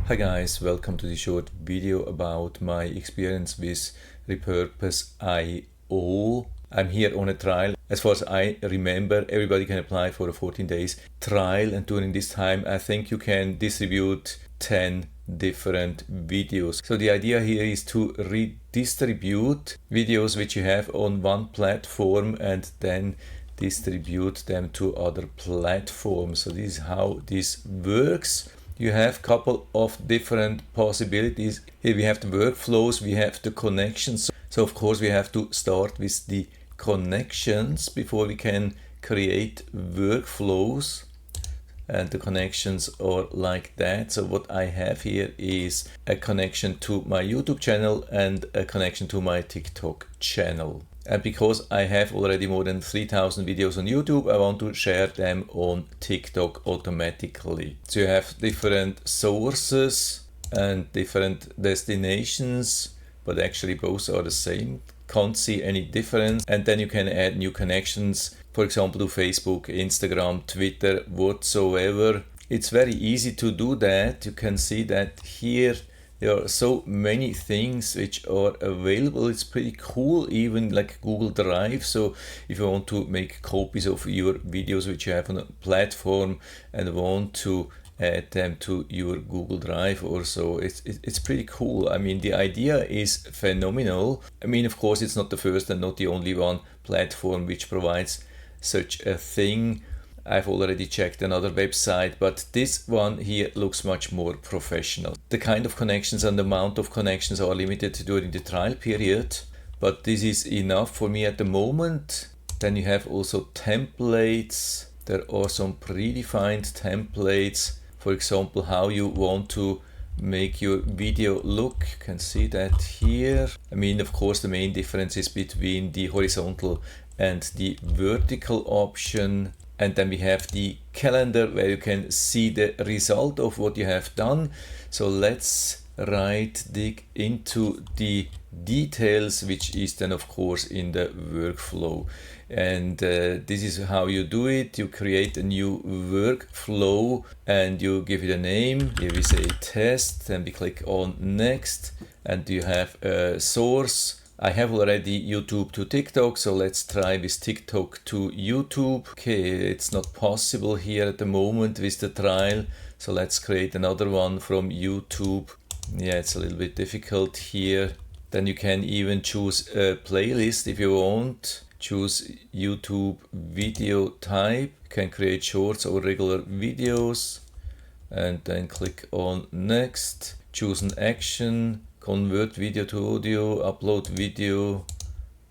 Hi guys, welcome to this short video about my experience with Repurpose IO. I'm here on a trial. As far as I remember, everybody can apply for a 14 days trial, and during this time I think you can distribute 10 different videos. So the idea here is to redistribute videos which you have on one platform and then distribute them to other platforms. So this is how this works. You have a couple of different possibilities. Here we have the workflows, we have the connections. So of course we have to start with the connections before we can create workflows. And the connections are like that. So what I have here is a connection to my YouTube channel and a connection to my TikTok channel. And because I have already more than 3,000 videos on YouTube, I want to share them on TikTok automatically. So you have different sources and different destinations, but actually both are the same. Can't see any difference. And then you can add new connections, for example, to Facebook, Instagram, Twitter, whatsoever. It's very easy to do that. You can see that here there are so many things which are available. It's pretty cool, even like Google Drive. So if you want to make copies of your videos which you have on a platform and want to add them to your Google Drive or so, it's pretty cool. I mean, the idea is phenomenal. I mean, of course, it's not the first and not the only one platform which provides such a thing. I've already checked another website, but this one here looks much more professional. The kind of connections and the amount of connections are limited during the trial period, but this is enough for me at the moment. Then you have also templates. There are some predefined templates. For example, how you want to make your video look. You can see that here. I mean, of course, the main difference is between the horizontal and the vertical option. And then we have the calendar where you can see the result of what you have done. So let's dig into the details, which is then of course in the workflow. And this is how you do it. You create a new workflow and you give it a name. Here we say test, and we click on next, and you have a source. I have already YouTube to TikTok, so let's try with TikTok to YouTube. Okay, it's not possible here at the moment with the trial, so let's create another one from YouTube. Yeah, it's a little bit difficult here. Then you can even choose a playlist if you want. Choose YouTube video type. You can create shorts or regular videos, and then click on next. Choose an action. Convert video to audio, upload video,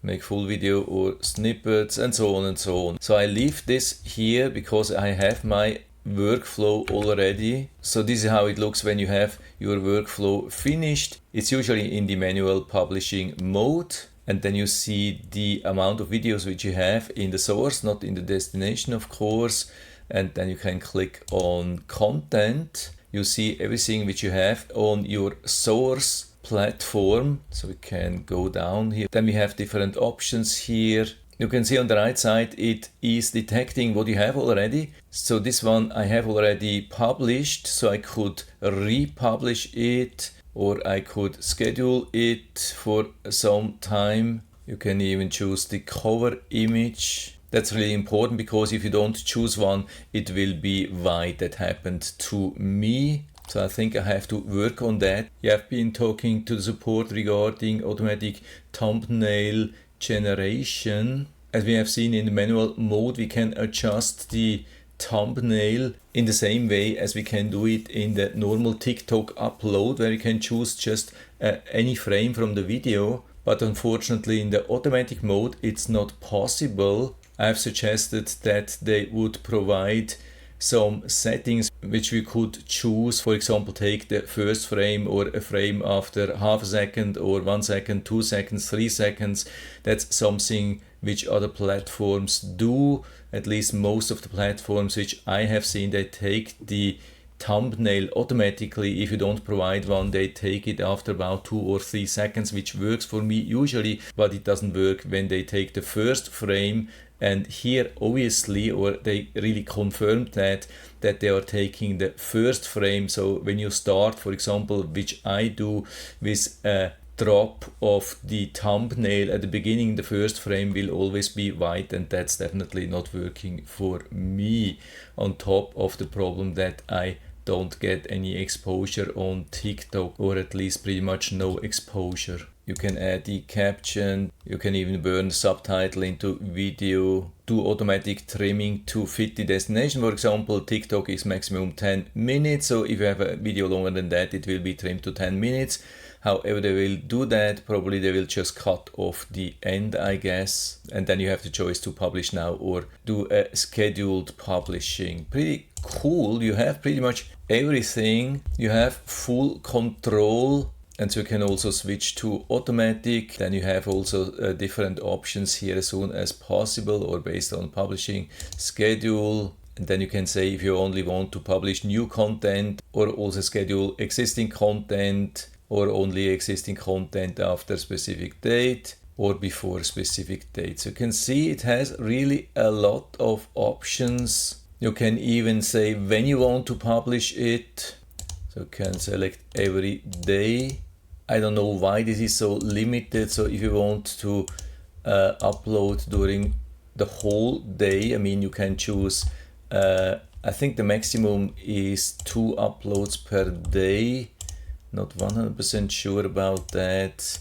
make full video or snippets, and so on and so on. So I leave this here because I have my workflow already. So this is how it looks when you have your workflow finished. It's usually in the manual publishing mode. And then you see the amount of videos which you have in the source, not in the destination, of course. And then you can click on content. You see everything which you have on your source platform. So we can go down here. Then we have different options here. You can see on the right side it is detecting what you have already. So this one I have already published, so I could republish it or I could schedule it for some time. You can even choose the cover image. That's really important because if you don't choose one, it will be white. That happened to me. So I think I have to work on that. You have been talking to the support regarding automatic thumbnail generation. As we have seen in the manual mode, we can adjust the thumbnail in the same way as we can do it in the normal TikTok upload, where you can choose just any frame from the video. But unfortunately in the automatic mode it's not possible. I've suggested that they would provide some settings which we could choose. For example, take the first frame or a frame after half a second or 1 second, 2 seconds, 3 seconds. That's something which other platforms do. At least most of the platforms which I have seen, they take the thumbnail automatically. If you don't provide one, they take it after about 2 or 3 seconds, which works for me usually, but it doesn't work when they take the first frame And here obviously, or they really confirmed that they are taking the first frame. So when you start, for example, which I do with a drop of the thumbnail at the beginning, the first frame will always be white, and that's definitely not working for me, on top of the problem that I don't get any exposure on TikTok, or at least pretty much no exposure. You can add the caption, you can even burn the subtitle into video, do automatic trimming to fit the destination. For example, TikTok is maximum 10 minutes, so if you have a video longer than that, it will be trimmed to 10 minutes. However they will do that, probably they will just cut off the end, I guess. And then you have the choice to publish now or do a scheduled publishing. Pretty cool. You have pretty much everything. You have full control. And so you can also switch to automatic. Then you have also different options here, as soon as possible or based on publishing schedule. And then you can say if you only want to publish new content, or also schedule existing content, or only existing content after a specific date or before a specific date. So you can see it has really a lot of options. You can even say when you want to publish it. So you can select every day. I don't know why this is so limited. So if you want to upload during the whole day, I mean, you can choose, I think the maximum is 2 uploads per day. Not 100% sure about that.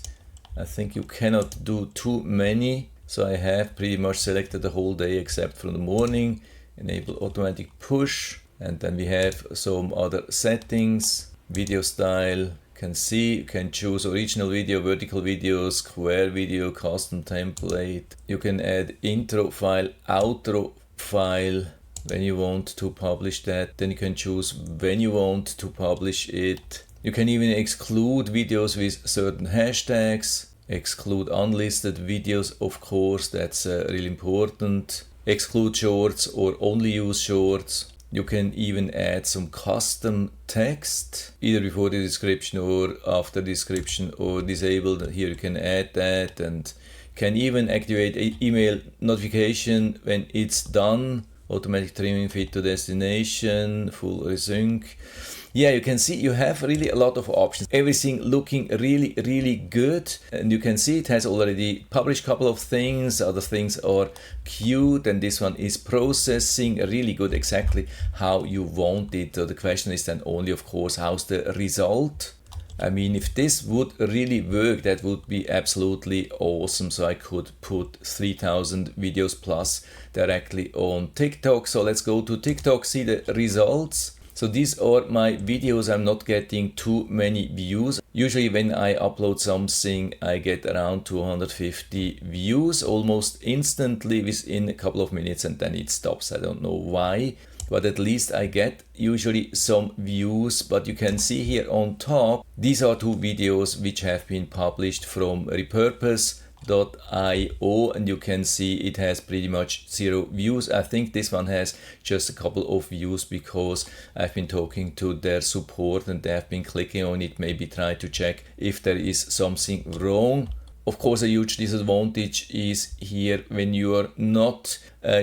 I think you cannot do too many. So I have pretty much selected the whole day except from the morning. Enable automatic push. And then we have some other settings. Video style. Can see, you can choose original video, vertical video, square video, custom template. You can add intro file, outro file when you want to publish that. Then you can choose when you want to publish it. You can even exclude videos with certain hashtags, exclude unlisted videos, of course, that's really important. Exclude shorts or only use shorts. You can even add some custom text, either before the description or after description, or disabled. Here you can add that, and can even activate email notification when it's done. Automatic trimming fit to destination, full resync. Yeah, you can see you have really a lot of options. Everything looking really, really good. And you can see it has already published a couple of things. Other things are queued, and this one is processing really good, exactly how you want it. So the question is then only, of course, how's the result? I mean, if this would really work, that would be absolutely awesome. So I could put 3,000 videos plus directly on TikTok. So let's go to TikTok, see the results. So these are my videos. I'm not getting too many views. Usually when I upload something, I get around 250 views almost instantly within a couple of minutes, and then it stops. I don't know why, but at least I get usually some views. But you can see here on top, these are 2 videos which have been published from Repurpose.io, and you can see it has pretty much 0 views. I think this one has just a couple of views because I've been talking to their support and they have been clicking on it, maybe try to check if there is something wrong. Of course, a huge disadvantage is here when you are not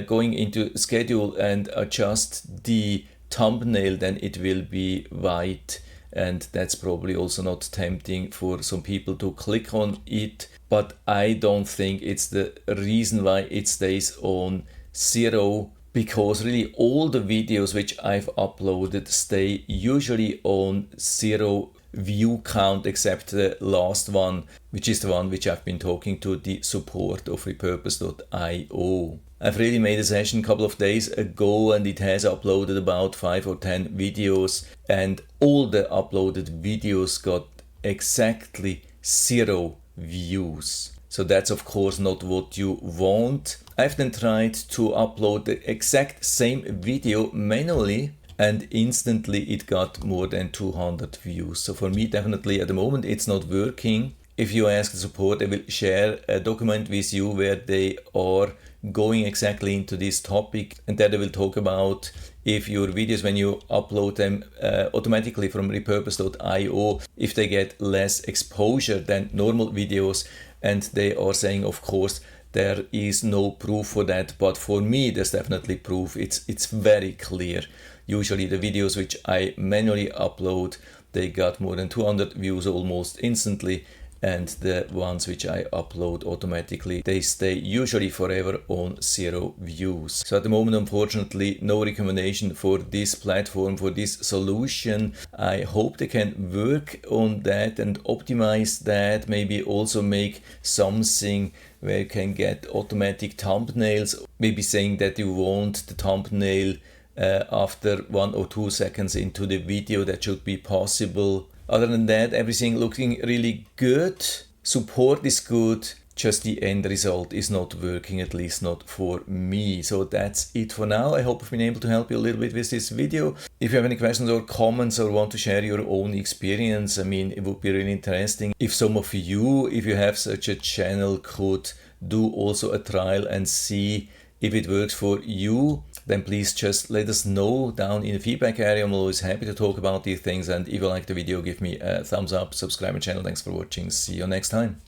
going into schedule and adjust the thumbnail, then it will be white, and that's probably also not tempting for some people to click on it. But I don't think it's the reason why it stays on 0, because really all the videos which I've uploaded stay usually on 0 view count, except the last one, which is the one which I've been talking to the support of Repurpose.io. I've really made a session a couple of days ago, and it has uploaded about 5 or 10 videos, and all the uploaded videos got exactly 0 views. So that's of course not what you want. I've then tried to upload the exact same video manually, and instantly it got more than 200 views. So for me, definitely at the moment it's not working. If you ask the support, they will share a document with you where they are going exactly into this topic, and there they will talk about if your videos, when you upload them automatically from Repurpose.io, if they get less exposure than normal videos. And they are saying, of course, there is no proof for that, but for me there's definitely proof. It's very clear. Usually the videos which I manually upload, they got more than 200 views almost instantly, and the ones which I upload automatically, they stay usually forever on 0 views. So at the moment, unfortunately, no recommendation for this platform, for this solution. I hope they can work on that and optimize that, maybe also make something where you can get automatic thumbnails, maybe saying that you want the thumbnail after 1 or 2 seconds into the video. That should be possible. Other than that, everything looking really good. Support is good, just the end result is not working, at least not for me. So that's it for now. I hope I've been able to help you a little bit with this video. If you have any questions or comments or want to share your own experience, I mean, it would be really interesting if some of you, if you have such a channel, could do also a trial and see if it works for you. Then please just let us know down in the feedback area. I'm always happy to talk about these things. And if you like the video, give me a thumbs up, subscribe my channel. Thanks for watching. See you next time.